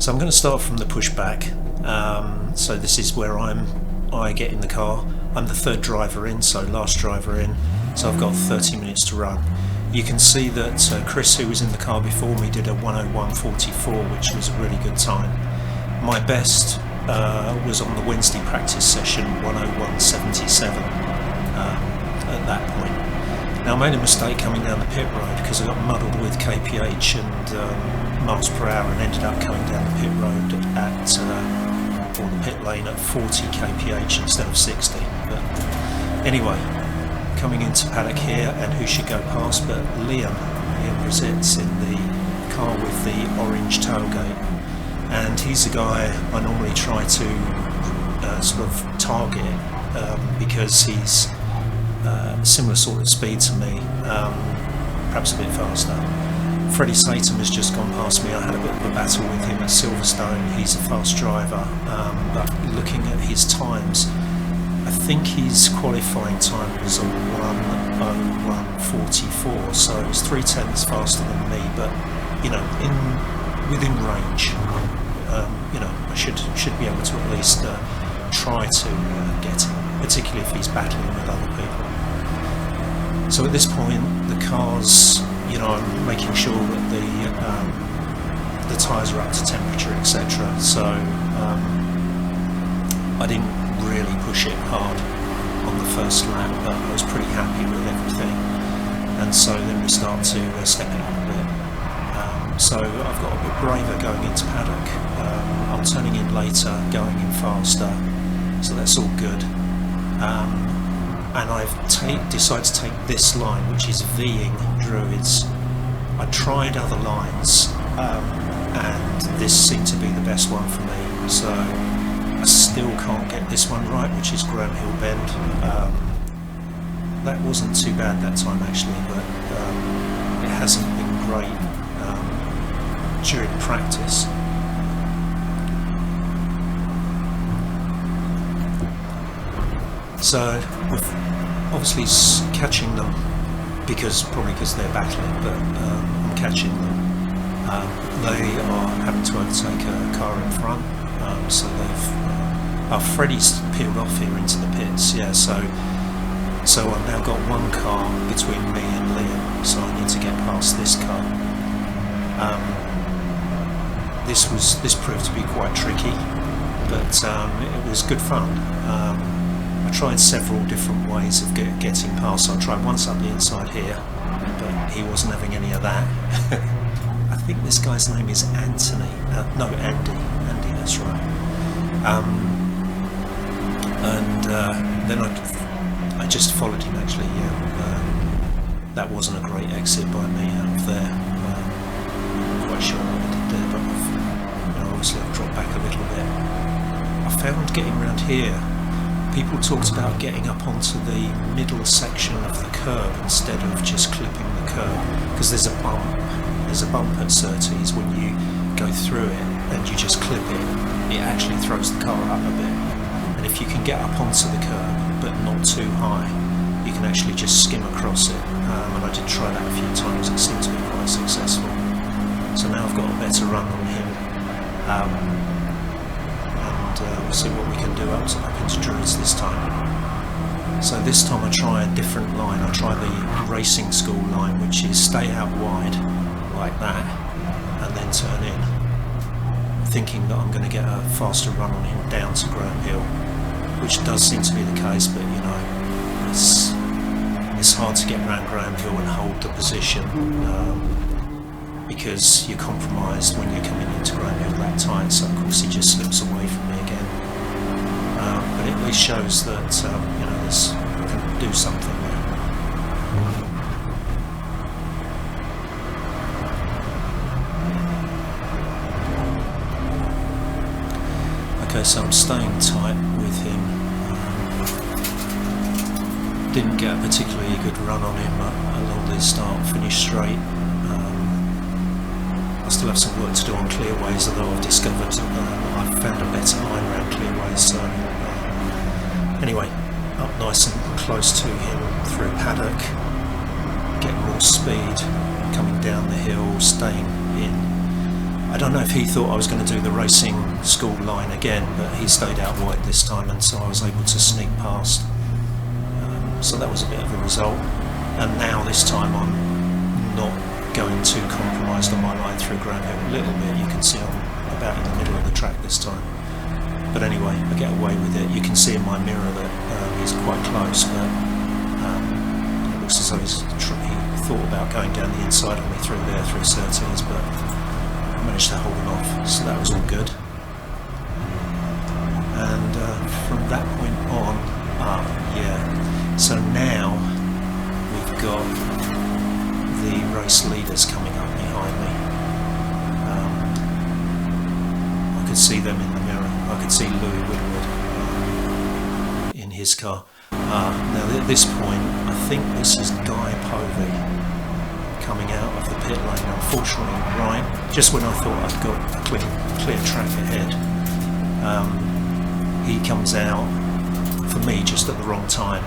So I'm going to start from the pushback. So this is where I get in the car. I'm the third driver in, so last driver in. So I've got 30 minutes to run. You can see that Chris, who was in the car before me, did a 1:01:44, which was a really good time. My best was on the Wednesday practice session, 1:01:77 at that point. Now I made a mistake coming down the pit road because I got muddled with kph and miles per hour and ended up coming down the pit road at, or the pit lane at 40 kph instead of 60. But anyway, coming into paddock here, and who should go past but Liam Rositz in the car with the orange tailgate. And he's the guy I normally try to sort of target because he's similar sort of speed to me, perhaps a bit faster. Freddie Satum has just gone past me. I had a bit of a battle with him at Silverstone. He's a fast driver, but looking at his times, I think his qualifying time was a 1:01:44, so it was 3/10 faster than me, but you know, within range. You know, I should be able to at least try to get him, particularly if he's battling with other people. So at this point, the car's, you know, I'm making sure that the tyres are up to temperature, etc. So I didn't really push it hard on the first lap, but I was pretty happy with everything. And so then we start to step it up a bit. So I've got a bit braver going into paddock. I'm turning in later, going in faster, so that's all good. And I've decided to take this line, which is Ving Druids. I tried other lines, and this seemed to be the best one for me. So I still can't get this one right, which is Graham Hill Bend. That wasn't too bad that time actually, but it hasn't been great during practice. So we're obviously catching them probably because they're battling, but I'm catching them. They are having to overtake a car in front, so they've Freddie's peeled off here into the pits. Yeah, so I've now got one car between me and Liam, so I need to get past this car. This proved to be quite tricky, but it was good fun. I tried several different ways of getting past. I tried once up the inside here, but he wasn't having any of that. I think this guy's name is Anthony. No, Andy. Andy, that's right. And then I just followed him actually. That wasn't a great exit by me out of there. I'm not quite sure what I did there, but obviously I've dropped back a little bit. I found getting around here, people talked about getting up onto the middle section of the curb instead of just clipping the curb, because there's a bump at Surtees. When you go through it and you just clip it, it actually throws the car up a bit. And if you can get up onto the curb but not too high, you can actually just skim across it. And I did try that a few times. It seemed to be quite successful. So now I've got a better run on him. We'll see what we can do up into Druids this time. So this time I try a different line. I try the racing school line, which is stay out wide like that and then turn in, thinking that I'm going to get a faster run on him down to Graham Hill, which does seem to be the case, but you know, it's hard to get around Graham Hill and hold the position because you're compromised when you're coming into Graham Hill that tight, so of course he just slips away from me again. But it at least shows that you know, I can do something there. Okay, so I'm staying tight with him. Didn't get a particularly good run on him along the start-finish straight. I still have some work to do on clearways, although I've discovered I've found a better line around clearways. So anyway, up nice and close to him through paddock, getting more speed, coming down the hill, staying in. I I don't know if he thought I was going to do the racing school line again, but he stayed out wide this time, and so I was able to sneak past. So that was a bit of a result. And now this time I'm not going too compromised on my line through Graham Hill. A little bit, you can see I'm about in the middle of the track this time. But anyway, I get away with it. You can see in my mirror that he's quite close, but it looks as though he thought about going down the inside of me through there, through Surtees, but I managed to hold him off, so that was all good. And from that point on, so now we've got the race leaders coming up behind me. I could see them in the mirror. I could see Louis Woodward in his car. Now at this point, I think this is Guy Povey coming out of the pit lane. Unfortunately, right just when I thought I'd got a clear track ahead, he comes out for me just at the wrong time.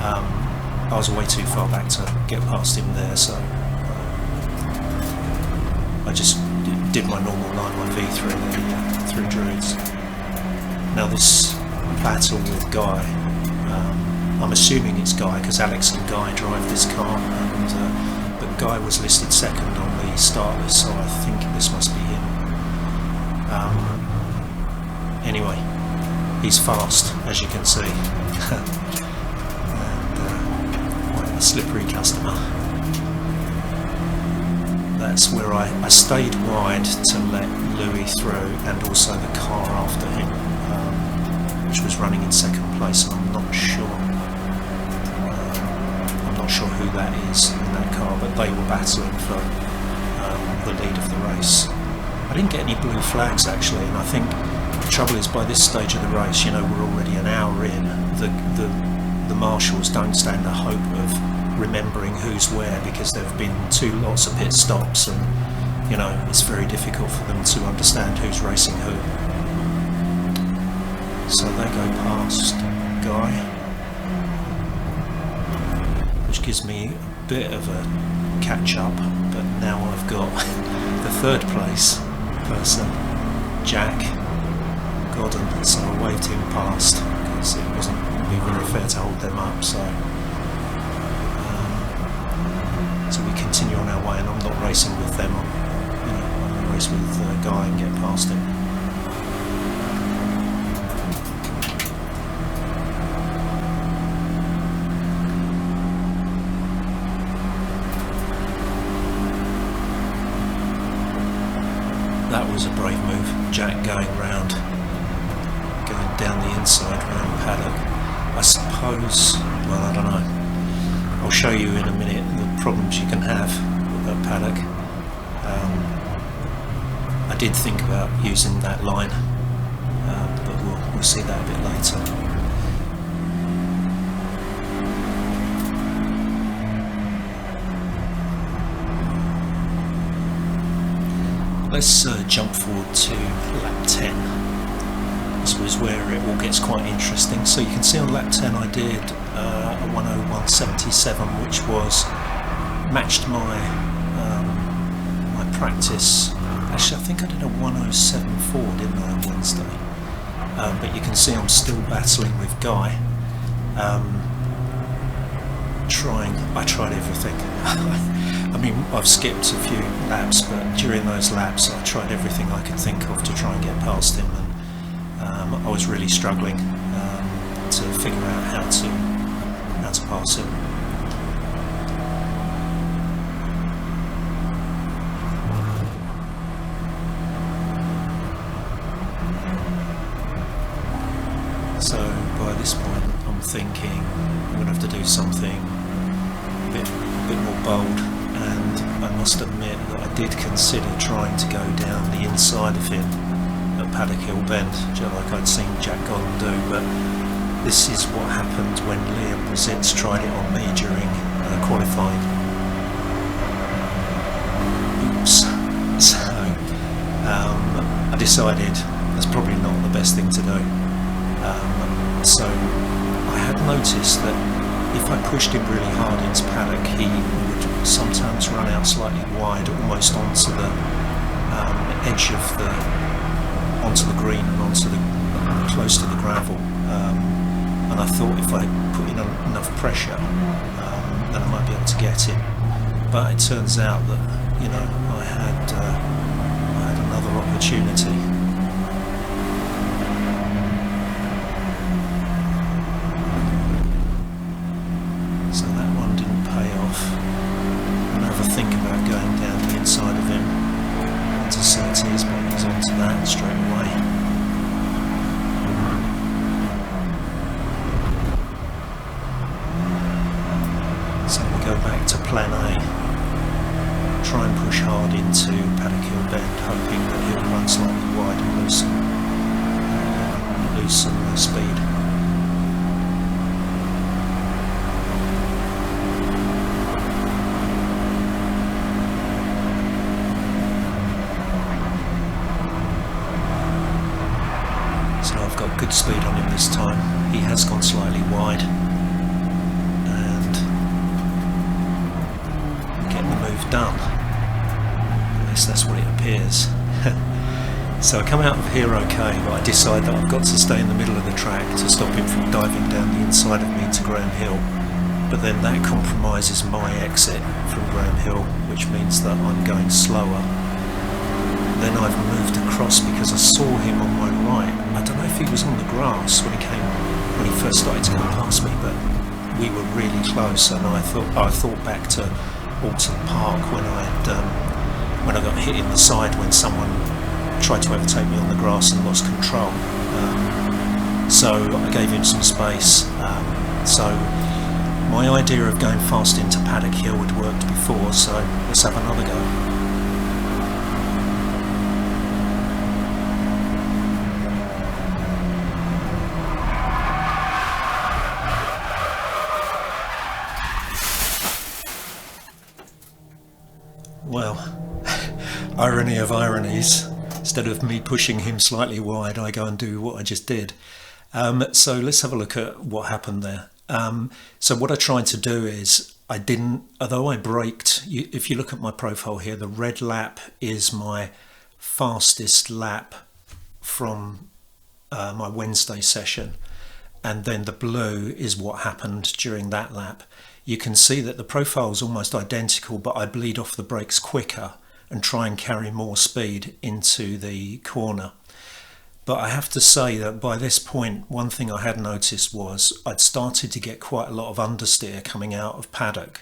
I was way too far back to get past him there, so I just did my normal line 1V through Druids. Now this battle with Guy, I'm assuming it's Guy because Alex and Guy drive this car, and but Guy was listed second on the start list, so I think this must be him. Anyway, he's fast, as you can see, and quite a slippery customer. That's where I stayed wide to let Louis through, and also the car after him, which was running in second place, and I'm not sure who that is in that car, but they were battling for the lead of the race. I didn't get any blue flags actually, and I think the trouble is by this stage of the race, you know, we're already an hour in, the marshals don't stand a hope of remembering who's where, because there have been lots of pit stops, and you know, it's very difficult for them to understand who's racing who. So they go past Guy, which gives me a bit of a catch up, but now I've got the third place person, Jack Godden, so I waved him past because it wasn't really very fair to hold them up, so we continue on our way, and I'm not racing with them, I'm going to race with Guy and get past him. That was a brave move, Jack going down the inside round the paddock. I suppose, well, I don't know, I'll show you in a minute the problems you can have with that paddock. I did think about using that line, but we'll see that a bit later. Let's jump forward to lap 10. This was where it all gets quite interesting. So you can see on lap 10 I did a 101.77, which was matched my my practice. Actually, I think I did a 107.4, didn't I, on Wednesday? But you can see I'm still battling with Guy. I tried everything. I mean, I've skipped a few laps, but during those laps I tried everything I could think of to try and get past him, and I was really struggling to figure out how to pass him. So by this point I'm thinking I'm going to have to do something a bit more bold, and I must admit that I did consider trying to go down the inside of him at Paddock Hill Bend, just like I'd seen Jack Godden do, but this is what happened when Liam Brizitz tried it on me during qualifying. Oops. So I decided that's probably not the best thing to do. So I had noticed that if I pushed him really hard into paddock, he would sometimes run out slightly wide, almost onto the edge of the onto the green and onto the close to the gravel, and I thought if I put in enough pressure, then I might be able to get it. But it turns out that I had another opportunity. So that one didn't pay off. I never think about going down the inside of him into Surtees, but he was onto that straight away. So we go back to plan A, try and push hard into Paddock Hill Bend, hoping that he'll run slightly wide and loosen the speed. So I've got good speed on him this time. He has gone slightly wide. Done. At least that's what it appears. So I come out of here okay, but I decide that I've got to stay in the middle of the track to stop him from diving down the inside of me into Graham Hill. But then that compromises my exit from Graham Hill, which means that I'm going slower. Then I've moved across because I saw him on my right. I don't know if he was on the grass when he first started to come past me, but we were really close, and I thought back to Alton Park when I got hit in the side when someone tried to overtake me on the grass and lost control. So I gave him some space. So my idea of going fast into Paddock Hill had worked before, so let's have another go. Well, irony of ironies, instead of me pushing him slightly wide, I go and do what I just did. So let's have a look at what happened there. So what I tried to do is, although I braked, if you look at my profile here, the red lap is my fastest lap from my Wednesday session, and then the blue is what happened during that lap. You can see that the profile is almost identical, but I bleed off the brakes quicker and try and carry more speed into the corner. But I have to say that by this point, one thing I had noticed was I'd started to get quite a lot of understeer coming out of Paddock.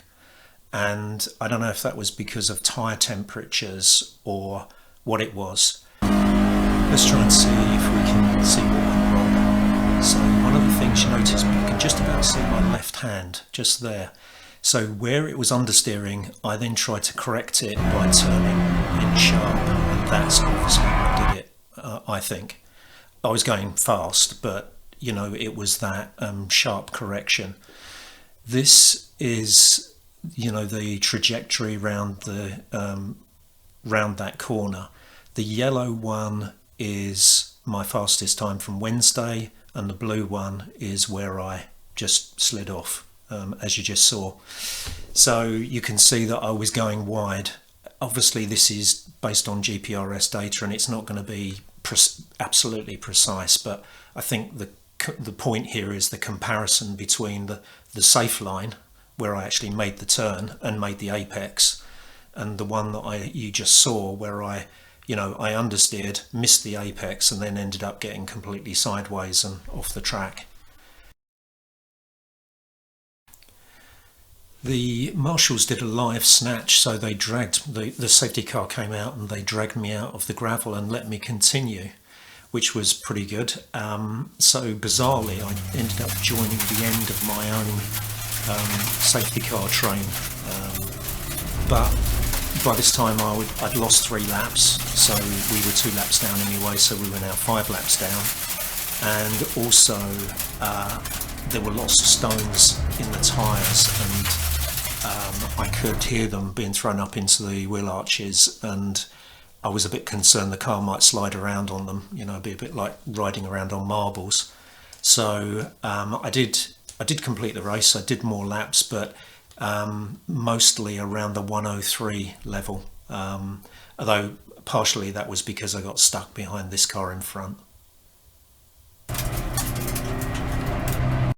And I don't know if that was because of tyre temperatures or what it was. Let's try and see if we can see what went wrong. So one of the things you notice, you can just about see my left hand just there. So where it was understeering, I then tried to correct it by turning in sharp, and that's obviously what did it, I think. I was going fast, but it was that sharp correction. This is the trajectory round that corner. The yellow one is my fastest time from Wednesday, and the blue one is where I just slid off, as you just saw. So you can see that I was going wide. Obviously this is based on GPRS data and it's not going to be absolutely precise, but I think the point here is the comparison between the safe line, where I actually made the turn and made the apex, and the one that you just saw where I understeered, missed the apex, and then ended up getting completely sideways and off the track. The marshals did a live snatch, so they dragged, the safety car came out and they dragged me out of the gravel and let me continue, which was pretty good. So bizarrely, I ended up joining the end of my own safety car train. But by this time I'd lost 3 laps, so we were 2 laps down anyway, so we were now 5 laps down. And also there were lots of stones in the tyres, and I could hear them being thrown up into the wheel arches, and I was a bit concerned the car might slide around on them, be a bit like riding around on marbles. So I did complete the race. I did more laps, but mostly around the 103 level. Although partially that was because I got stuck behind this car in front.